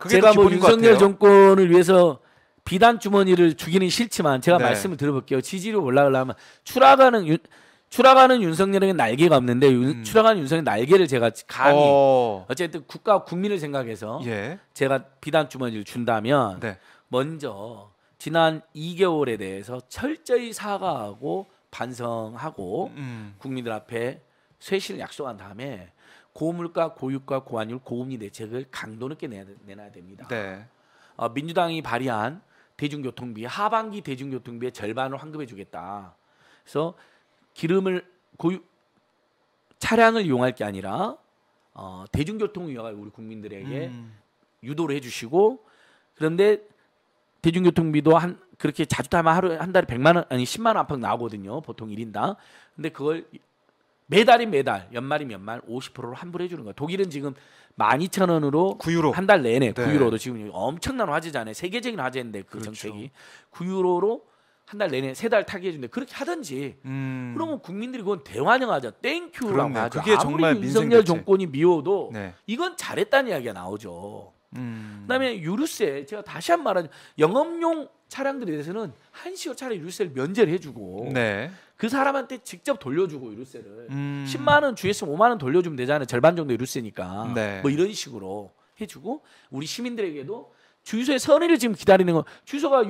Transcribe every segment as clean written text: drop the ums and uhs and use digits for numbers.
그게 제가 뭐 기본인 것 윤석열 같아요. 정권을 위해서 비단 주머니를 주기는 싫지만 제가 네. 말씀을 드려볼게요. 지지율이 올라가려면 추락하는 윤석열에게 날개가 없는데 추락하는 윤석열 날개를 제가 감히 어쨌든 국가 국민을 생각해서 예. 제가 비단 주머니를 준다면 네. 먼저 지난 2개월에 대해서 철저히 사과하고 반성하고 국민들 앞에 쇄신을 약속한 다음에 고물가, 고유가, 고환율, 고금리 대책을 강도 높게 내놔야 됩니다. 네. 민주당이 발의한 대중교통비 하반기 대중교통비의 절반을 환급해 주겠다. 그래서 기름을 차량을 이용할 게 아니라 대중교통을 이용할 우리 국민들에게 유도를 해주시고 그런데 대중교통비도 그렇게 자주 타면 하루에 한 달에 100만 원 아니 10만 원 안팎 나오거든요. 보통 1인당. 근데 그걸 매달인 매달, 연말이면 연말 50%로 환불해 주는 거예요. 독일은 지금 12,000원으로 9유로 한 달 내내 네. 9유로도 지금 엄청난 화제잖아요. 세계적인 화제인데 그 그렇죠. 정책이 9유로로 한 달 내내 3달 타게 해준대. 그렇게 하든지. 그러면 국민들이 그건 대환영하자. 땡큐라고 그럼요. 하죠. 그게 정말 아무리 민생 윤석열 대책. 정권이 미워도 네. 이건 잘했다는 이야기가 나오죠. 그다음에 유류세 제가 다시 한 번 말하죠. 영업용 차량들에 대해서는 한시로 차라리 유류세를 면제를 해주고 네. 그 사람한테 직접 돌려주고 유류세를 10만 원 주했으면 5만 원 돌려주면 되잖아요. 절반 정도 유류세니까 네. 뭐 이런 식으로 해주고 우리 시민들에게도 주유소의 선의를 지금 기다리는 거. 주유소가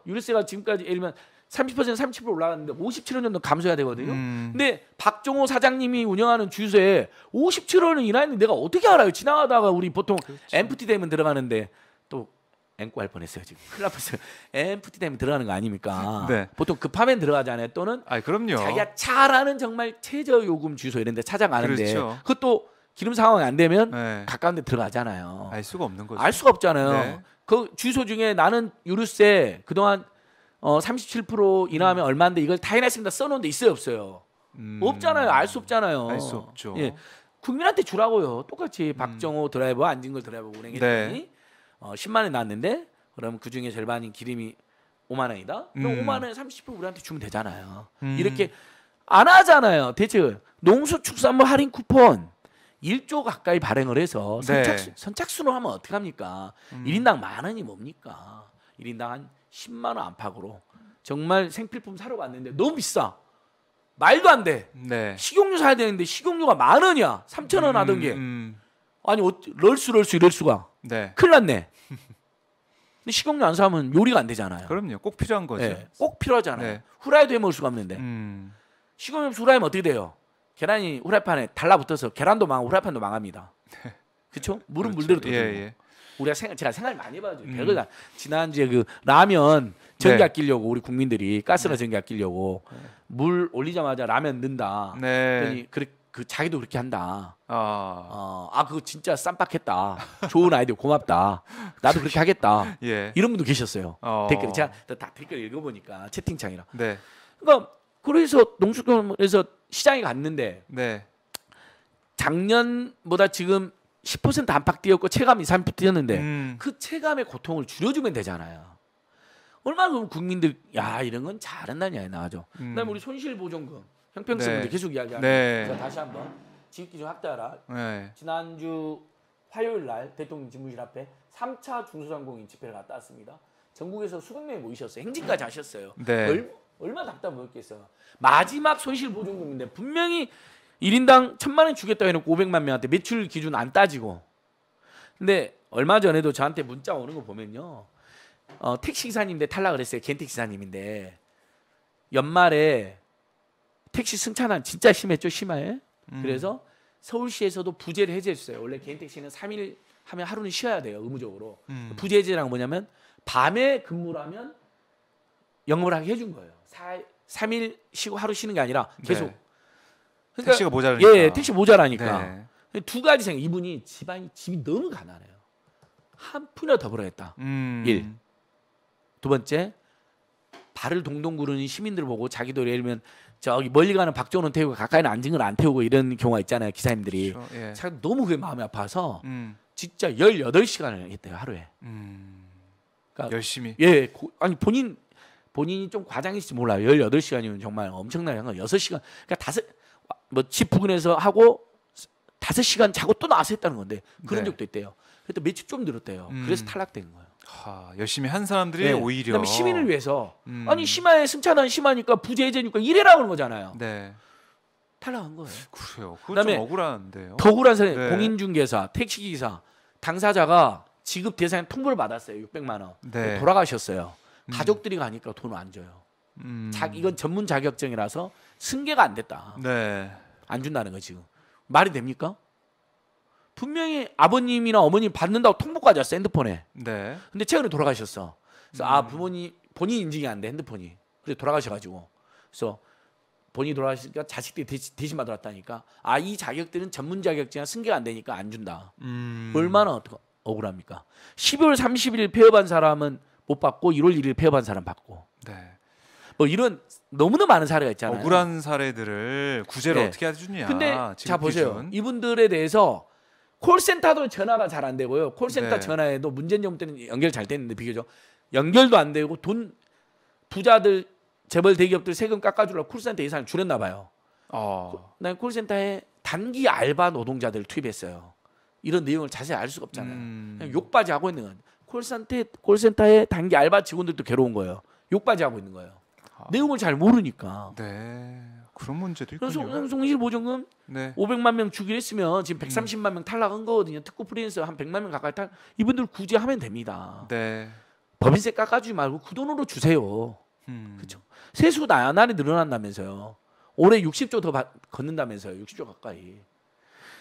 유류세가 지금까지 예를 들면 30% 30% 올라갔는데 57원 정도 감소해야 되거든요. 근데 박종호 사장님이 운영하는 주유소에 57원을 인하했는데 내가 어떻게 알아요? 지나가다가 우리 보통 그렇죠. 엠프티 되면 들어가는데 또 앵꼬 할 뻔했어요 지금. 큰일 날 뻔했어요. 엠프티 되면 들어가는 거 아닙니까? 네. 보통 급하면 들어가잖아요. 또는 그럼요. 자기가 차라는 정말 최저 요금 주유소 이런 데 찾아가는데 그렇죠. 그것도 기름 상황이 안 되면 네. 가까운 데 들어가잖아요. 알 수가 없는 거죠. 알 수가 없잖아요. 네. 그 주유소 중에 나는 유류세 그동안 37% 인하하면 얼마인데 이걸 다 인하했습니다. 써놓은 데 있어요 없어요? 없잖아요. 알 수 없잖아요. 알 수 없죠. 예. 국민한테 주라고요. 똑같이 박정호 드라이버 안진걸 드라이버 운행했더니 네. 10만 원이 나왔는데 그러면 그중에 절반인 기름이 5만 원이다. 그럼 5만 원에 30% 우리한테 주면 되잖아요. 이렇게 안 하잖아요. 대책을. 농수축산물 할인 쿠폰 1조 가까이 발행을 해서 네. 선착순으로 하면 어떡합니까? 1인당 만 원이 뭡니까? 1인당 한 10만 원 안팎으로 정말 생필품 사러 갔는데 너무 비싸. 말도 안 돼. 네. 식용유 사야 되는데 식용유가 10,000원이야. 3,000원 하던 게. 아니 럴수 이럴 수가. 네. 큰일 났네. 근데 식용유 안 사면 요리가 안 되잖아요. 그럼요. 꼭 필요한 거죠. 네, 꼭 필요하잖아요. 네. 후라이도 해 먹을 수가 없는데. 식용유 없이 후라이면 어떻게 돼요? 계란이 후라이팬에 달라붙어서 계란도 망하고 후라이팬도 망합니다. 그렇죠? 물은 그렇죠. 물대로 둬요. 예. 우리가 제가 생각을 많이 해봐죠. 별거 지난주에 그 라면 전기 네. 아끼려고 우리 국민들이 가스나 전기 아끼려고 물 올리자마자 라면 넣는다. 네. 그랬더니 그 자기도 그렇게 한다. 아. 그거 진짜 쌈박했다. 좋은 아이디어 고맙다. 나도 그렇게 하겠다. 예. 이런 분도 계셨어요. 어. 댓글 제가 다 댓글 읽어보니까 채팅창이라. 네. 그러니까 그래서 농수산물에서 시장에 갔는데 네. 작년보다 지금 10% 안팎 뛰었고 체감 2, 3% 뛰었는데 그 체감의 고통을 줄여주면 되잖아요. 얼마나 그럼 국민들 야 이런 건 잘한다는 이야기 나와죠. 그다음에 우리 손실보존금 형평성문제 네. 계속 이야기하고 네. 제가 다시 한번 지급기준 확대하라. 네. 지난주 화요일 날 대통령 집무실 앞에 3차 중소상공인 집회를 갔다 왔습니다. 전국에서 수백 명이 모이셨어요. 행진까지 하셨어요. 네. 얼마나 답답했겠어요. 마지막 손실보존금인데 분명히 1인당 1,000만 원 주겠다 해놓고 500만 명한테 매출 기준 안 따지고. 근데 얼마 전에도 저한테 문자 오는 거 보면요. 택시기사님인데 탈락을 했어요. 개인택시사님인데 연말에 택시 승차난 진짜 심했죠. 심해. 그래서 서울시에서도 부재를 해제했어요. 원래 개인택시는 3일 하면 하루는 쉬어야 돼요. 의무적으로. 부재 해제랑 뭐냐면 밤에 근무를 하면 영업을 하게 해준 거예요. 3일 쉬고 하루 쉬는 게 아니라 계속. 네. 그러니까, 택시가 모자라니까. 예, 택시 모자라니까. 네. 두 가지 생각. 이분이 집이 너무 가난해요. 한 푼이라도 더 벌어야겠다. 1. 두 번째, 발을 동동 구르는 시민들 보고 자기도 예를 들면 저기 멀리 가는 박정호는 태우고 가까이는 앉은 걸 안 태우고 이런 경우가 있잖아요. 기사님들이. 그렇죠. 예. 자기 너무 그게 마음이 아파서 진짜 18시간을 했대요. 하루에. 그러니까 열심히. 예, 아니 본인이 좀 과장일지 몰라요. 18시간이면 정말 엄청나게 한 거. 6시간. 그러니까 집 부근에서 하고 5시간 자고 또 나와서 했다는 건데 그런 네. 적도 있대요. 그때 매출 좀 늘었대요. 그래서 탈락된 거예요. 열심히 한 사람들이 네. 오히려 그다음에 시민을 위해서 아니 심야에 승차단 심하니까 부재해제니까 이래라는 거잖아요. 네. 탈락한 거예요. 그래요. 그건 그다음에 좀 억울한데요. 더 억울한 사람이 네. 공인중개사, 택시기사, 당사자가 지급 대상에 통보를 받았어요. 600만 원. 네. 돌아가셨어요. 가족들이 가니까 돈을 안 줘요. 이건 전문 자격증이라서 승계가 안 됐다. 네. 안 준다는 거 지금. 말이 됩니까? 분명히 아버님이나 어머님 받는다고 통보까지 왔어 핸드폰에. 네. 근데 최근에 돌아가셨어. 그래서 부모님 본인 인증이 안 돼 핸드폰이. 그래서 돌아가셔가지고 그래서 본인이 돌아가시니까 자식들이 대신 받아왔다니까. 이 자격들은 전문 자격증이나 승계가 안 되니까 안 준다. 얼마나 억울합니까? 12월 30일 폐업한 사람은 못 받고 1월 1일 폐업한 사람 받고. 네. 뭐 이런 너무나 많은 사례가 있잖아요. 억울한 사례들을 구제를 네. 어떻게 해주냐. 근데 자 보세요. 기준. 이분들에 대해서 콜센터도 전화가 잘 안 되고요. 콜센터 네. 전화에도 문재인 정부 때는 연결 잘 됐는데 비교적 연결도 안 되고 돈 부자들 재벌 대기업들 세금 깎아주려고 콜센터 예산을 줄였나 봐요. 난 콜센터에 단기 알바 노동자들 투입했어요. 이런 내용을 자세히 알 수가 없잖아요. 그냥 욕바지 하고 있는 거예요. 콜센터에 단기 알바 직원들도 괴로운 거예요. 욕바지 하고 있는 거예요. 내용을 잘 모르니까. 네. 그런 문제도 그래서 있군요. 손실보증금 네. 500만 명 주기로 했으면 지금 130만 명 탈락한 거거든요. 특구 프리랜서 한 100만 명 가까이 이분들 구제하면 됩니다. 네. 법인세 깎아주지 말고 그 돈으로 주세요. 그렇죠? 세수 나날이 늘어난다면서요. 올해 60조 더 걷는다면서요. 60조 가까이.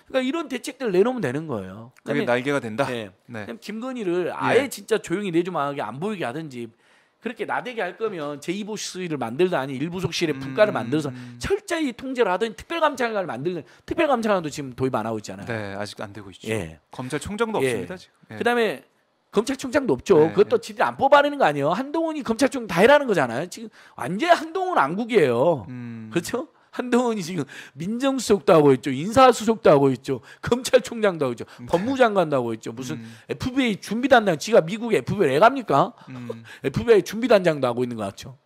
그러니까 이런 대책들 내놓으면 되는 거예요. 그게 날개가 된다. 네. 네. 그냥 김건희를 아예 진짜 조용히 내주만하게 안 보이게 하든지 그렇게 나대게 할 거면 제2보수위를 만들다니 일부속실의 분과를 만들어서 철저히 통제를 하든 특별감찰관을 만들든 특별감찰관도 지금 도입 안 하고 있잖아요. 네, 아직 안 되고 있죠. 예. 검찰총장도 예. 없습니다 지금. 예. 그다음에 검찰총장도 없죠. 네, 그것도 지들이 안 뽑아내는 거 아니에요. 한동훈이 검찰총장 다 해라는 거잖아요. 지금 완전 한동훈 안국이에요. 그렇죠? 한동훈이 지금 민정수석도 하고 있죠, 인사수석도 하고 있죠, 검찰총장도 하고 있죠, 법무장관도 하고 있죠. 무슨 FBI 준비단장, 지가 미국 FBI 애갑니까? FBI 준비단장도 하고 있는 것 같죠.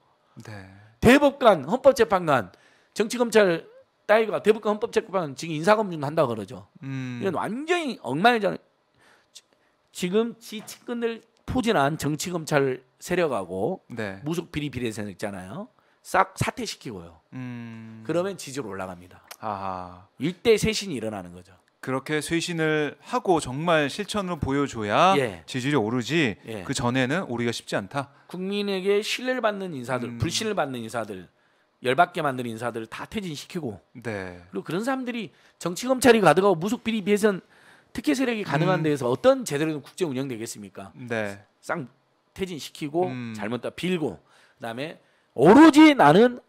네. 대법관, 헌법재판관, 정치검찰 따위가 대법관, 헌법재판관 지금 인사검증 한다 그러죠. 이건 완전히 엉망이잖아요. 지금 지 측근들 포진한 정치검찰 세력하고 네. 무속 비리 비례세력 있잖아요. 싹 사퇴시키고요. 그러면 지지율 올라갑니다. 일대 쇄신이 일어나는 거죠. 그렇게 쇄신을 하고 정말 실천으로 보여줘야 예. 지지율이 오르지. 예. 그 전에는 오르기가 쉽지 않다. 국민에게 신뢰를 받는 인사들, 불신을 받는 인사들, 열받게 만드는 인사들을 다 퇴진시키고 네. 그리고 그런 사람들이 정치 검찰이 가득하고 무속 비리 비선 특혜 세력이 가능한 데에서 어떤 제대로 된 국정 운영되겠습니까? 네. 싹 퇴진시키고 잘못다 빌고 그다음에 오로지 나는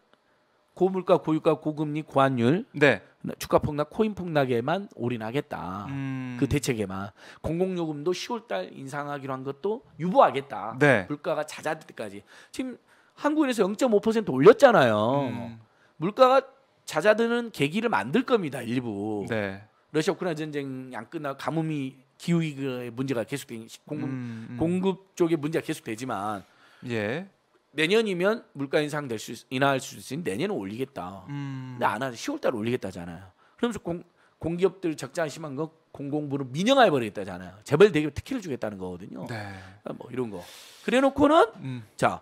고물가, 고유가, 고금리, 고환율, 네. 주가 폭락, 코인 폭락에만 올인하겠다. 그 대책에만 공공요금도 10월달 인상하기로 한 것도 유보하겠다. 네. 물가가 잦아들 때까지. 지금 한국에서 0.5% 올렸잖아요. 물가가 잦아드는 계기를 만들 겁니다. 일부. 네. 러시아 우크라이나 전쟁 안 끝나고 가뭄이 기후위기의 문제가 계속된 공급 쪽의 문제가 계속되지만 예. 내년이면 물가 인상될 인하할 수 있으니 내년은 올리겠다. 근데 안 하죠. 10월달 올리겠다잖아요. 그러면서 공기업들 적자 심한 거 공공부를 민영화해 버리겠다잖아요. 재벌 대기업 특혜를 주겠다는 거거든요. 네. 뭐 이런 거. 그래놓고는 자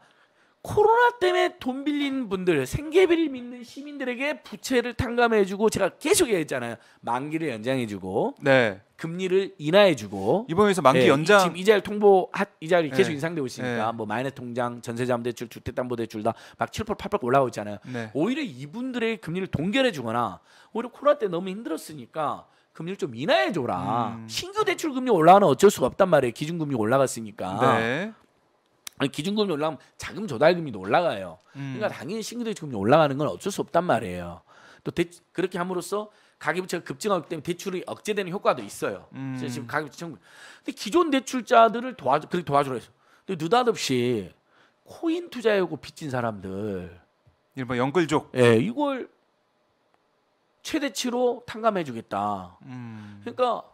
코로나 때문에 돈 빌린 분들 생계비를 믿는 시민들에게 부채를 탕감해주고 제가 계속 얘기했잖아요. 만기를 연장해주고 네. 금리를 인하해주고 이번에서 만기 연장 지금 이자율 통보 이자율이 계속 네. 인상되고 있으니까 네. 뭐 마이너스 통장, 전세자금대출, 주택담보대출 다 막 7%, 8% 올라오고 있잖아요. 네. 오히려 이분들의 금리를 동결해주거나 오히려 코로나 때 너무 힘들었으니까 금리를 좀 인하해줘라. 신규 대출 금리 올라가는 어쩔 수가 없단 말이에요. 기준금리 올라갔으니까. 네. 아니, 기준금리 올라가면 자금 조달금리도 올라가요. 그러니까 당연히 신규 대출금리 올라가는 건 어쩔 수 없단 말이에요. 또 그렇게 함으로써 가계부채가 급증하기 때문에 대출이 억제되는 효과도 있어요. 그래서 지금 가계부채 청구. 근데 기존 대출자들을 그렇게 도와주라 해서. 근데 느닷없이 코인 투자하고 빚진 사람들, 일본 영끌족. 예, 이걸 최대치로 탕감해주겠다. 그러니까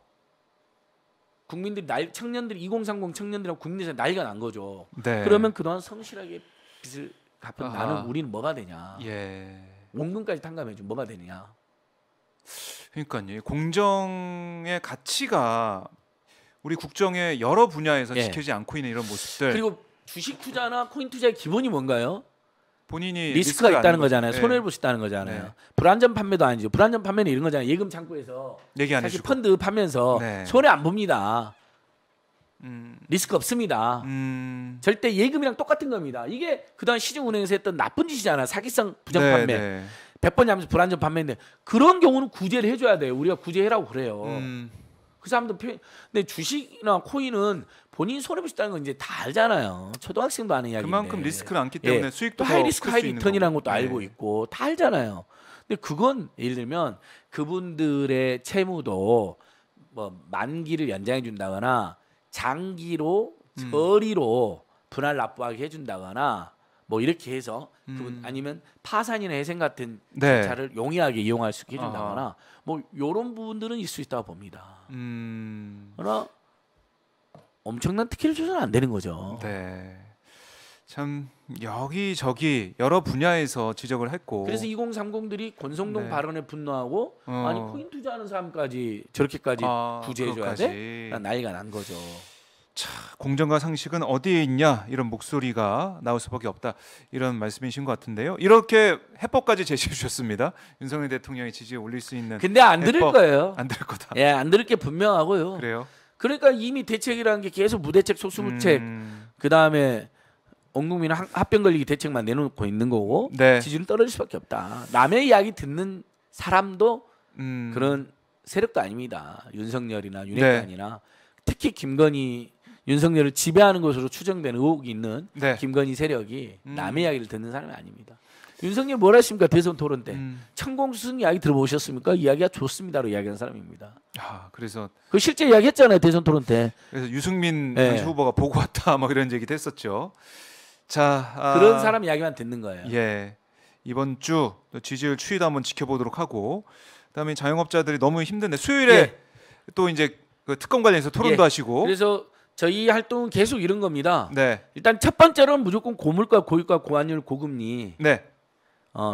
국민들이 청년들이 2030 청년들이랑 국민들이 난리가 난 거죠. 네. 그러면 그동안 성실하게 빚을 갚은 아하. 나는 우리는 뭐가 되냐? 예. 원금까지 탕감해주면 뭐가 되느냐? 그러니까요. 공정의 가치가 우리 국정의 여러 분야에서 예. 지켜지지 않고 있는 이런 모습들. 그리고 주식 투자나 코인 투자의 기본이 뭔가요? 본인이 리스크가 아닌 있다는 거죠. 거잖아요. 네. 손해를 볼 수 있다는 거잖아요. 네. 불안전 판매도 아니죠. 불안전 판매는 이런 거잖아요. 예금 창구에서 얘기 안 사실 해주고. 펀드 파면서 네. 손해 안 봅니다. 음, 리스크 없습니다. 절대 예금이랑 똑같은 겁니다. 이게 그동안 시중은행에서 했던 나쁜 짓이잖아요. 사기성 부정 네, 판매. 네. 100번 하면서 불안전 판매인데 그런 경우는 구제를 해줘야 돼요. 우리가 구제해라고 그래요. 그 사람들 근데 주식이나 코인은 본인 손해 볼 수 있다는 건 이제 다 알잖아요. 초등학생도 아는 이야기인데. 그만큼 리스크를 안기 때문에 예. 수익도 또 더 하이 리스크 클 하이 수 있는 리턴이라는 거고. 것도 알고 네. 있고 다 알잖아요. 근데 그건 예를 들면 그분들의 채무도 뭐 만기를 연장해 준다거나 장기로 저리로 분할 납부하게 해준다거나 뭐 이렇게 해서 그분 아니면 파산이나 회생 같은 네. 절차를 용이하게 이용할 수 있게 해준다거나 뭐 이런 부분들은 있을 수 있다고 봅니다. 그러나 엄청난 특혜를 줘서는 안 되는 거죠. 네. 참 여기저기 여러 분야에서 지적을 했고. 그래서 2030들이 권성동 네. 발언에 분노하고 아니 코인 투자하는 사람까지 저렇게까지 구제해줘야 그것까지. 돼? 난리가 난 거죠. 자, 공정과 상식은 어디에 있냐 이런 목소리가 나올 수밖에 없다 이런 말씀이신 것 같은데요. 이렇게 해법까지 제시해 주셨습니다. 윤석열 대통령의 지지에 올릴 수 있는. 근데 안 들을 해법. 거예요. 안 들을 거다. 예, 안 들을 게 분명하고요. 그래요? 그러니까 이미 대책이라는 게 계속 무대책, 속수무책, 그 다음에 온 국민 합병 걸리기 대책만 내놓고 있는 거고 네. 지지율 떨어질 수밖에 없다. 남의 이야기 듣는 사람도 그런 세력도 아닙니다. 윤석열이나 윤핵관이나 특히 김건희 윤석열을 지배하는 것으로 추정되는 의혹이 있는 네. 김건희 세력이 남의 이야기를 듣는 사람이 아닙니다. 윤석열 뭘 하십니까? 대선 토론 때 천공수승 이야기 들어보셨습니까? 이야기가 좋습니다로 이야기하는 사람입니다. 그래서 그 실제 이야기했잖아요. 대선 토론 때. 그래서 유승민 네. 당시 후보가 보고 왔다 뭐 이런 얘기도 했었죠. 자, 그런 사람 이야기만 듣는 거예요. 예. 이번 주 지지율 추이도 한번 지켜보도록 하고 그다음에 자영업자들이 너무 힘든데 수요일에 예. 또 이제 그 특검 관련해서 토론도 예. 하시고. 그래서 저희 활동은 계속 이런 겁니다. 네. 일단 첫 번째로는 무조건 고물가, 고유가, 고환율, 고금리, 네.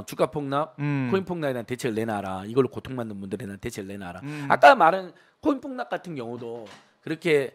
주가 폭락, 코인 폭락에 대한 대책을 내놔라. 이걸로 고통받는 분들에 대한 대책을 내놔라. 음. 아까 말한 코인 폭락 같은 경우도 그렇게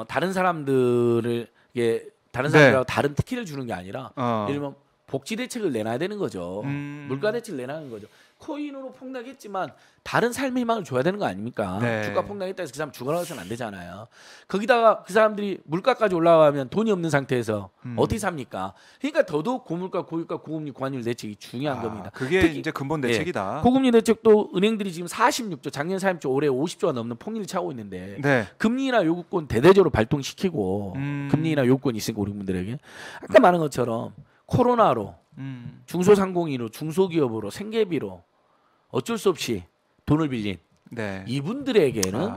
다른 사람들을 이게 다른 네. 사람들하고 다른 특혜를 주는 게 아니라 예를 들면 복지 대책을 내놔야 되는 거죠. 물가 대책을 내놔는 거죠. 코인으로 폭락했지만 다른 삶의 희망을 줘야 되는 거 아닙니까? 네. 주가 폭락했다 해서 그 사람 죽어나가서는 안 되잖아요. 거기다가 그 사람들이 물가까지 올라가면 돈이 없는 상태에서 어떻게 삽니까? 그러니까 더더욱 고물가, 고유가, 고금리, 고환율 대책이 중요한 겁니다. 그게 특히 이제 근본 대책이다. 고금리 대책도 은행들이 지금 46조, 작년 40조, 올해 50조가 넘는 폭리를 차고 있는데 네. 금리나 요구권 대대적으로 발동시키고 금리나 요구권이 있으니까 우리 분들에게 아까 말한 것처럼 코로나로 중소상공인으로 중소기업으로 생계비로 어쩔 수 없이 돈을 빌린 네. 이분들에게는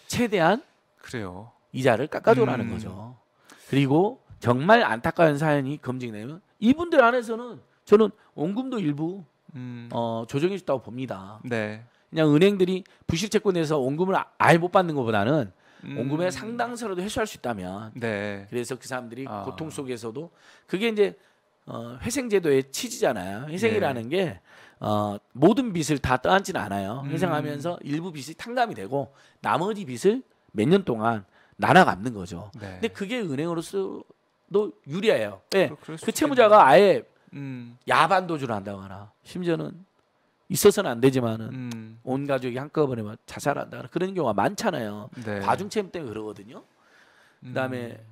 최대한 그래요. 이자를 깎아줘라는 거죠. 그리고 정말 안타까운 사연이 검증되면 이분들 안에서는 저는 원금도 일부 조정해 줬다고 봅니다. 네. 그냥 은행들이 부실채권에서 원금을 아예 못 받는 것보다는 원금의 상당수라도 회수할 수 있다면 네. 그래서 그 사람들이 고통 속에서도 그게 이제 회생제도의 취지잖아요. 회생이라는 게 모든 빚을 다 떠안지는 않아요. 회생하면서 일부 빚이 탕감이 되고 나머지 빚을 몇 년 동안 나눠 갚는 거죠. 네. 근데 그게 은행으로서도 유리해요. 네. 그럴 수 그 채무자가 아예 음. 야반 도주를 한다거나 심지어는 있어서는 안 되지만은 온 가족이 한꺼번에 막 자살한다거나 그런 경우가 많잖아요. 네. 과중채무 때문에 그러거든요. 그다음에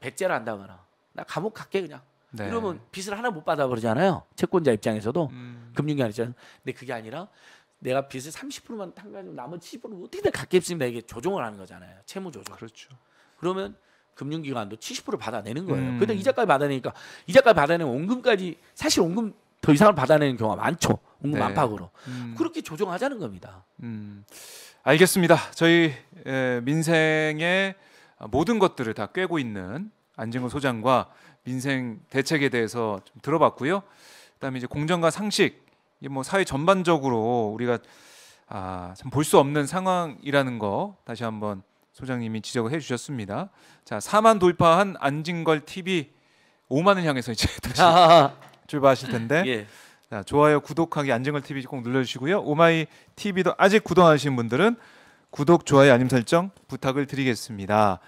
배째를 한다거나 나 감옥 갈게 그냥. 네. 이러면 빚을 하나 못 받아 버리잖아요. 채권자 입장에서도 금융기관 입장에서. 근데 그게 아니라 내가 빚을 30%만 탕감하고 나머지 70%는 어떻게든 갚겠습니다. 이게 조정을 하는 거잖아요. 채무 조정. 그렇죠. 그러면 금융기관도 70% 받아내는 거예요. 그런데 이자까지 받아내니까 이자까지 받아내면 원금까지 사실 원금 더 이상을 받아내는 경우가 많죠. 원금 네. 안팎으로. 그렇게 조정하자는 겁니다. 알겠습니다. 저희 민생의 모든 것들을 다 꿰고 있는 안진걸 소장과 민생 대책에 대해서 좀 들어봤고요. 그다음에 이제 공정과 상식, 이게 뭐 사회 전반적으로 우리가 참 볼 수 없는 상황이라는 거 다시 한번 소장님이 지적을 해주셨습니다. 자, 4만 돌파한 안진걸 TV 5만을 향해서 이제 다시 출발하실 텐데. 예. 자, 좋아요, 구독하기 안진걸 TV 꼭 눌러주시고요. 오마이 TV도 아직 구독 안 하신 분들은 구독, 좋아요, 알림 설정 부탁을 드리겠습니다.